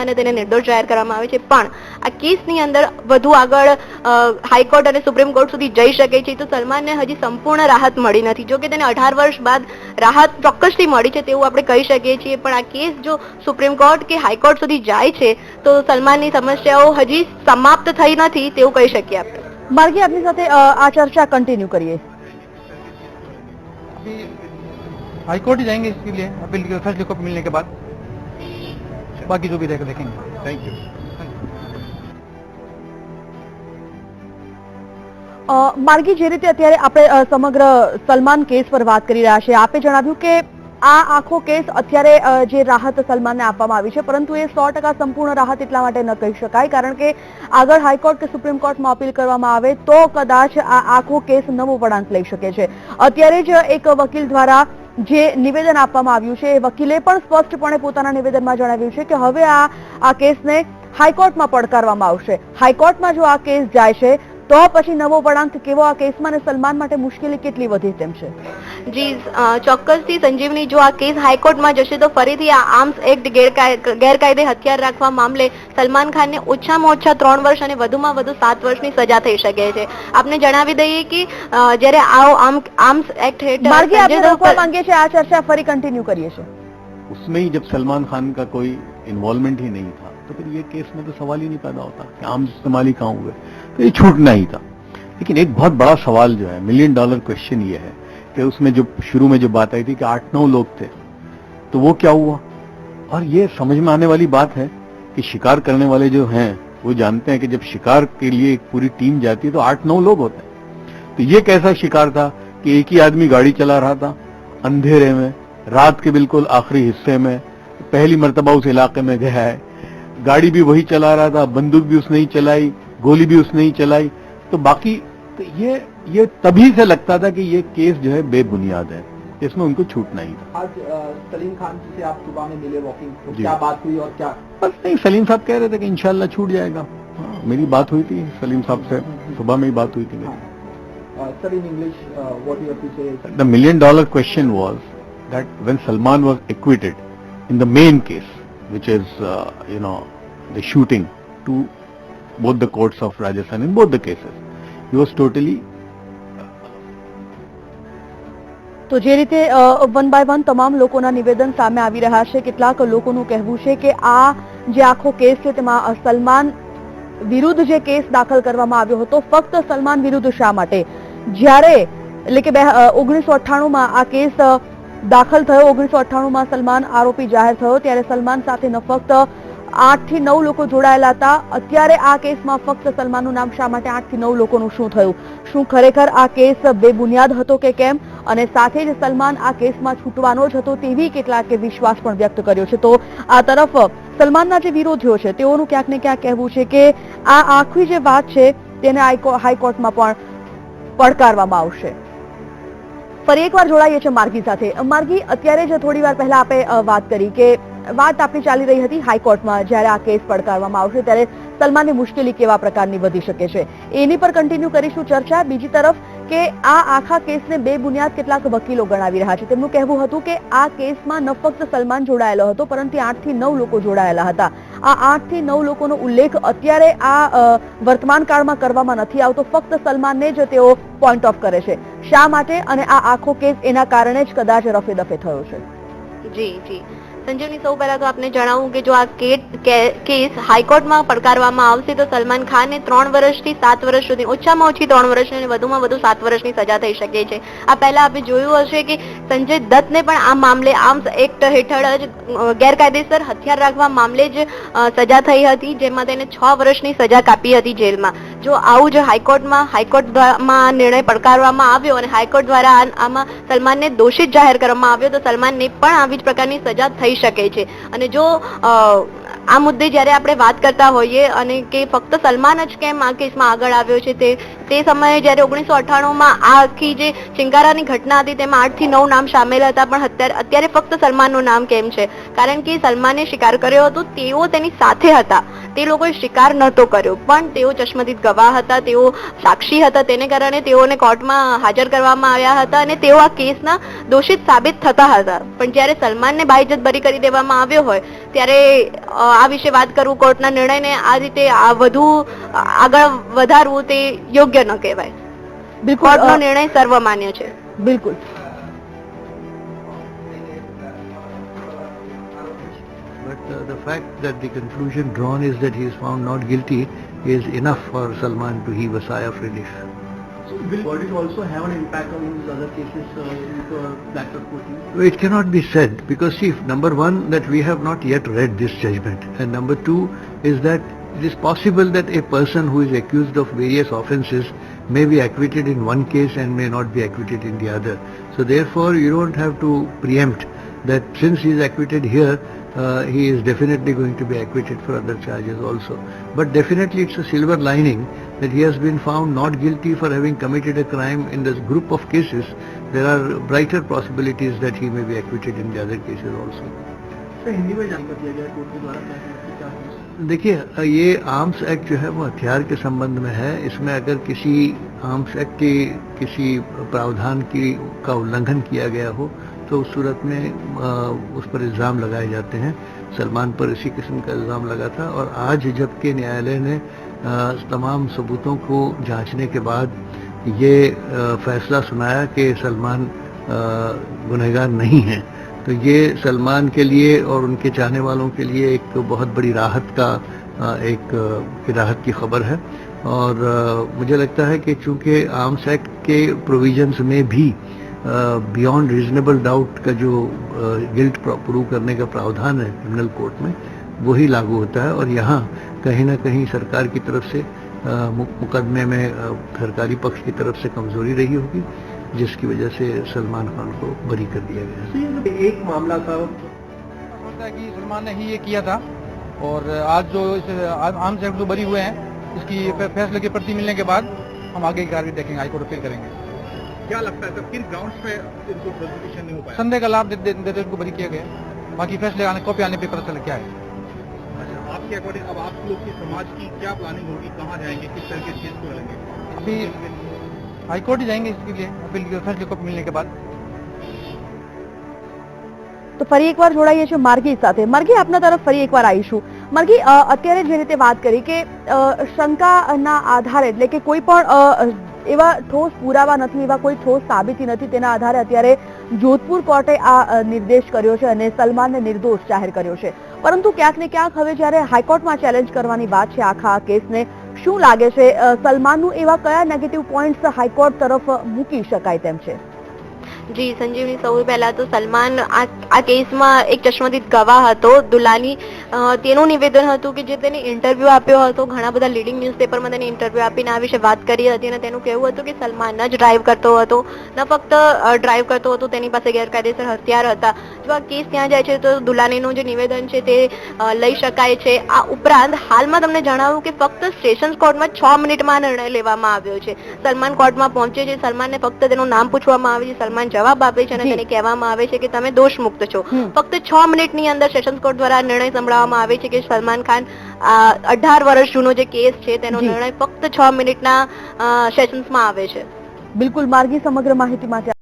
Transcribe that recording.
અને તેને નિર્દોષ જાહેર કરવામાં આવે છે, પણ આ કેસની અંદર વધુ આગળ હાઈકોર્ટ અને સુપ્રીમ કોર્ટ સુધી જઈ શકે છે. તો સલમાનને હજી સંપૂર્ણ રાહત મળી નથી. જો કે તેને 18 વર્ષ બાદ રાહત ચોક્કસથી મળી છે તેવું આપણે કહી શકીએ છીએ, પણ આ કેસ જો સુપ્રીમ કોર્ટ કે હાઈકોર્ટ સુધી જાય છે તો સલમાનની સમસ્યાઓ હજી સમાપ્ત થઈ નથી તેવું કહી શકીએ આપણે. માર્ગી, આપની સાથે આ ચર્ચા कंटिन्यू करिए. हाईकोर्ट ही जाएंगे इसके लिए अपील फर्स्ट कॉपी मिलने के बाद, बाकी जो भी रहेगा देखेंगे. Thank you. માર્ગી, જે રીતે અત્યારે આપણે સમગ્ર સલમાન કેસ પર વાત કરી રહ્યા છીએ, આપે જણાવ્યું કે આ આખો કેસ અત્યારે જે રાહત સલમાનને આપવામાં આવી છે, પરંતુ એ 100% સંપૂર્ણ રાહત એટલા માટે ન કહી શકાય, કારણ કે આગળ હાઈકોર્ટ કે સુપ્રીમ કોર્ટમાં અપીલ કરવામાં આવે તો કદાચ આ આખો કેસ નવો વળાંક લઈ શકે છે. અત્યારે જ એક વકીલ દ્વારા જે નિવેદન આપવામાં આવ્યું છે, એ વકીલે પણ સ્પષ્ટપણે પોતાના નિવેદનમાં જણાવ્યું છે કે હવે આ કેસને હાઈકોર્ટમાં પડકારવામાં આવશે. હાઈકોર્ટમાં જો આ કેસ જાય છે તો પછી નવો વળાંક કેવો આ કેસમાં અને સલમાન માટે મુશ્કેલી કેટલી વધી તેમ છે? જી ચોક્કસથી સંજીવની, જો આ કેસ હાઈકોર્ટમાં જશે તો ફરીથી આ આર્મ્સ એક્ટ ગેરકાયદે હથિયાર રાખવા મામલે સલમાન ખાનને ઓછામાં ઓછા 3 વર્ષ અને વધુમાં વધુ 7 વર્ષની સજા થઈ શકે છે. આપને જણાવી દઈએ કે જ્યારે આર્મ્સ एक्ट हेठળ मार्गी, आपने रोकवा मांगे છે, આ ચર્ચા ફરી कंटिन्यू કરીએ છીએ. उसमें ही जब सलमान खान का कोई इन्वॉल्वमेंट ही नहीं था तो फिर ये केस में तो सवाल ही नहीं पैदा होता कि आर्म्स इस्तेमाल ही कहाँ हुए, तो ये छूटना ही था. लेकिन एक बहुत बड़ा सवाल जो है, $1 मिलियन क्वेश्चन ये है कि उसमें जो शुरू में जो बात आई थी कि 8-9 लोग थे, तो वो क्या हुआ? और ये समझ में आने वाली बात है कि शिकार करने वाले जो हैं वो जानते हैं कि जब शिकार के लिए एक पूरी टीम जाती है तो 8-9 लोग होते हैं. तो ये कैसा शिकार था कि एक ही आदमी गाड़ी चला रहा था अंधेरे में, रात के बिल्कुल आखिरी हिस्से में, पहली मर्तबा उस इलाके में गया है, गाड़ी भी वही चला रहा था, बंदूक भी उसने ही चलाई, गोली भी उसने ही चलाई. तो बाकी तो ये तभी से लगता था कि ये केस जो है बेबुनियाद है, इसमें उनको छूटना ही था. आज सलीम खान से आप सुबह में मिले वॉकिंग, तो क्या बात हुई और क्या? बस नहीं, सलीम साहब कह रहे थे कि इंशाल्लाह छूट जाएगा. हाँ, मेरी बात हुई थी सलीम साहब से, सुबह में ही बात हुई थी मेरी. Sir, in English, what you have to say? The $1 million question was that when Salman was acquitted in the main case, which is the shooting to both the courts of Rajasthan in both the cases, he was totally તો જે રીતે one by one તમામ લોકોના નિવેદન સામે આવી રહ્યા છે, કેટલાક લોકોનું કહેવું છે કે આ જે આખો કેસ છે તેમાં સલમાન વિરુદ્ધ જે કેસ દાખલ કરવામાં આવ્યો હતો, ફક્ત સલમાન વિરુદ્ધ શા માટે? જ્યારે એટલે કે 1998માં આ કેસ દાખલ થયો, 1998માં સલમાન આરોપી જાહેર થયો, ત્યારે સલમાન સાથે ન ફક્ત 8 થી 9 લોકો જોડાયેલા હતા. અત્યારે આ કેસમાં ફક્ત સલમાનનું નામ શા માટે? 8 થી 9 લોકોનું શું થયું? શું ખરેખર આ કેસ બેબુનિયાદ હતો કે કેમ? અને સાથે જ સલમાન આ કેસમાં છૂટવાનો જ હતો તેવી કેટલાકે વિશ્વાસ પણ વ્યક્ત કર્યો છે. તો આ તરફ સલમાનના જે વિરોધીઓ છે તેઓનું ક્યાંક ને ક્યાંક કહેવું છે કે આ આખી જે વાત છે તેને હાઈકોર્ટમાં પણ પડકારવામાં આવશે. ફરી એકવાર જોડાઈએ છીએ માર્ગી સાથે. માર્ગી, અત્યારે જ થોડી વાર પહેલા આપણે વાત કરી કે વાત આપણી ચાલી રહી હતી હાઈકોર્ટમાં, જ્યારે આ કેસ પડકારવામાં આવશે ત્યારે સલમાનની મુશ્કેલી કેવા પ્રકારની વધી શકે છે એની પર કન્ટિન્યુ કરીશું ચર્ચા. બીજી તરફ કે આ આખા કેસને બેબુનિયાદ કેટલાક વકીલો ગણાવી રહ્યા છે. તેમનું કહેવું હતું કે આ કેસમાં ન ફક્ત સલમાન જોડાયેલો હતો, પરંતુ 8 થી 9 લોકો જોડાયેલા હતા. આ 8 થી 9 લોકોનો ઉલ્લેખ અત્યારે આ વર્તમાન કાળમાં કરવામાં નથી આવતો, ફક્ત સલમાનને જ તેઓ પોઈન્ટ ઓફ કરે છે. શા માટે? અને આ આખો કેસ એના કારણે જ કદાચ રફે દફે થયો છે. જી સંજીવની, સૌ પહેલા તો આપને જણાવું કે જો આ કેસ હાઈકોર્ટમાં પડકારવામાં આવશે તો સલમાન ખાનને 3 વર્ષથી 7 વર્ષ સુધી, ઓછામાં ઓછી 3 વર્ષની અને વધુમાં વધુ 7 વર્ષની સજા થઈ શકે છે. આ પહેલા આપણે જોયું હશે કે સંજય દત્તને પણ આ મામલે આર્મ્સ એક્ટ હેઠળ જ ગેરકાયદેસર હથિયાર રાખવા મામલે જ સજા થઈ હતી, જેમાં તેને 6 વર્ષની સજા કાપી હતી જેલમાં. જો આવું જ હાઈકોર્ટમાં નિર્ણય પડકારવામાં આવ્યો અને હાઈકોર્ટ દ્વારા આમાં સલમાનને દોષિત જાહેર કરવામાં આવ્યો તો સલમાનને પણ આવી જ પ્રકારની સજા થઈ શકે છે. અને જો આ મુદ્દે જ્યારે આપણે વાત કરતા હોઈએ અને કે ફક્ત સલમાન જ કેમ આ કેસમાં આગળ આવ્યો છે, તે સમયે જ્યારે 1998માં આ આખી જે ચિંકારાની ઘટના હતી તેમાં 8 થી 9 નામ સામેલ હતા, પણ અત્યારે ફક્ત સલમાનનું નામ કેમ છે? કારણ કે સલમાને શિકાર કર્યો હતો, તેઓ તેની સાથે હતા. તે લોકોએ સ્વીકાર નહોતો કર્યો, પણ તેઓ ચશ્મદીદ ગવાહ હતા, તેઓ સાક્ષી હતા, તેને કારણે તેઓને કોર્ટમાં હાજર કરવામાં આવ્યા હતા અને તેઓ આ કેસના દોષિત સાબિત થતા હતા. પણ જ્યારે સલમાનને બાઇજ્જત બરી કરી દેવામાં આવ્યો હોય ત્યારે આ વિશે વાત કરવું, કોર્ટના નિર્ણયને આ રીતે વધુ આગળ વધારવું તે યોગ્ય ન કહેવાય. બિલકુલ કોર્ટનો નિર્ણય સર્વમાન્ય છે. બિલકુલ But the fact that the conclusion drawn is that he is found not guilty is enough for Salman to heave a sigh of relief. So will it also have an impact on these other cases with Blackrock coaching? It cannot be said because see, number one, that we have not yet read this judgment, and number two is that it is possible that a person who is accused of various offences may be acquitted in one case and may not be acquitted in the other. So therefore, you don't have to preempt that since he is acquitted here, he is definitely going to be acquitted for other charges also. But definitely it's a silver lining that he has been found not guilty for having committed a crime in this group of cases. There are brighter possibilities that he may be acquitted in the other cases also. Sir Hindi में जानकारी दिया गया court के द्वारा क्या देखिए, ये arms act जो है वो हथियार के संबंध में है. इसमें अगर किसी आर्म्स एक्ट के किसी प्रावधान का उल्लंघन किया गया हो तो उस सूरत में उस पर इल्ज़ाम लगाए जाते हैं. सलमान पर इसी किस्म का इल्ज़ाम लगा था और आज जबकि न्यायालय ने तमाम सबूतों को जांचने के बाद ये फैसला सुनाया कि सलमान गुनहगार नहीं है, तो ये सलमान के लिए और उनके चाहने वालों के लिए एक बहुत बड़ी राहत की खबर है. और मुझे लगता है कि चूंकि आर्म्स एक्ट के प्रोविजंस में भी बियॉन्ड रीजनेबल डाउट का जो गिल्ट प्रूव करने का प्रावधान है क्रिमिनल कोर्ट में, वही लागू होता है. और यहाँ कहीं ना कहीं सरकार की तरफ से मुकदमे में सरकारी पक्ष की तरफ से कमजोरी रही होगी, जिसकी वजह से सलमान खान को बरी कर दिया गया. एक मामला था सोचता है कि सलमान ने ही ये किया था और आज जो इस आर्म्स एक्ट जो बरी हुए हैं इसकी फैसले की प्रति मिलने के बाद हम आगे की कार्रवाई देखेंगे, हाईकोर्ट अपील करेंगे. क्या लगता है सर किन ग्राउंड्स पे इनको प्रोसिक्यूशन नहीं हो पाया? संदेह का लाभ देते इनको बरी किया गया. बाकी फैसले कॉपी आने पे पता चला क्या है. अच्छा, आपके अकॉर्डिंग अब आप लोग की समाज की क्या प्लानिंग होगी, कहाँ जाएंगे, किस तरह के चीज को करेंगे? अभी हाईकोर्ट ही जाएंगे इसके लिए अपील के फैसले कॉपी मिलने के बाद. તો ફરી એકવાર જોડાઈએ છીએ માર્ગી સાથે. માર્ગી, આપના તરફ ફરી એકવાર આવીશું. માર્ગી, અત્યારે જે રીતે વાત કરી કે શંકાના આધારે એટલે કે કોઈ પણ એવા ઠોસ પુરાવા નથી, એવા કોઈ ઠોસ સાબિતી નથી, તેના આધારે અત્યારે જોધપુર કોર્ટે આ નિર્દેશ કર્યો છે અને સલમાનને નિર્દોષ જાહેર કર્યો છે. પરંતુ ક્યાંક ને ક્યાંક હવે જ્યારે હાઈકોર્ટમાં ચેલેન્જ કરવાની વાત છે આખા આ કેસને, શું લાગે છે સલમાનનું એવા કયા નેગેટિવ પોઈન્ટ્સ હાઈકોર્ટ તરફ મૂકી શકાય તેમ છે? જી સંજીવની, સૌ પહેલા તો સલમાન આ કેસમાં એક ચશ્મદીદ ગવાહ હતો, દુલાની. તેનું નિવેદન હતું કે જે તેને ઇન્ટરવ્યુ આપ્યો હતો, ઘણા બધા લીડિંગ ન્યૂઝપેપરમાં તેને ઇન્ટરવ્યુ આપીને આ વિશે વાત કરી હતી અને તેનું કહેવું હતું કે સલમાન જ ડ્રાઈવ કરતો હતો, ન ફક્ત ડ્રાઈવ કરતો હતો, તેની પાસે ગેરકાયદેસર હથિયાર હતા. જો આ કેસ ત્યાં જાય છે તો દુલાનીનું જે નિવેદન છે તે લઈ શકાય છે. આ ઉપરાંત હાલમાં તમને જણાવું કે ફક્ત સેશન્સ કોર્ટમાં 6 મિનિટમાં નિર્ણય લેવામાં આવ્યો છે. સલમાન કોર્ટમાં પહોંચે છે, સલમાનને ફક્ત તેનું નામ પૂછવામાં આવે છે, સલમાન જવાબ આપે છે અને તેને કહેવામાં આવે છે કે તમે દોષ મુક્ત છો. ફક્ત 6 મિનિટની અંદર સેશન્સ કોર્ટ દ્વારા નિર્ણય સંભળાવવામાં આવે છે કે સલમાન ખાન 18 વર્ષ જૂનો જે કેસ છે તેનો નિર્ણય ફક્ત 6 મિનિટના સેશન્સમાં આવે છે. બિલકુલ માર્ગી, સમગ્ર માહિતી માટે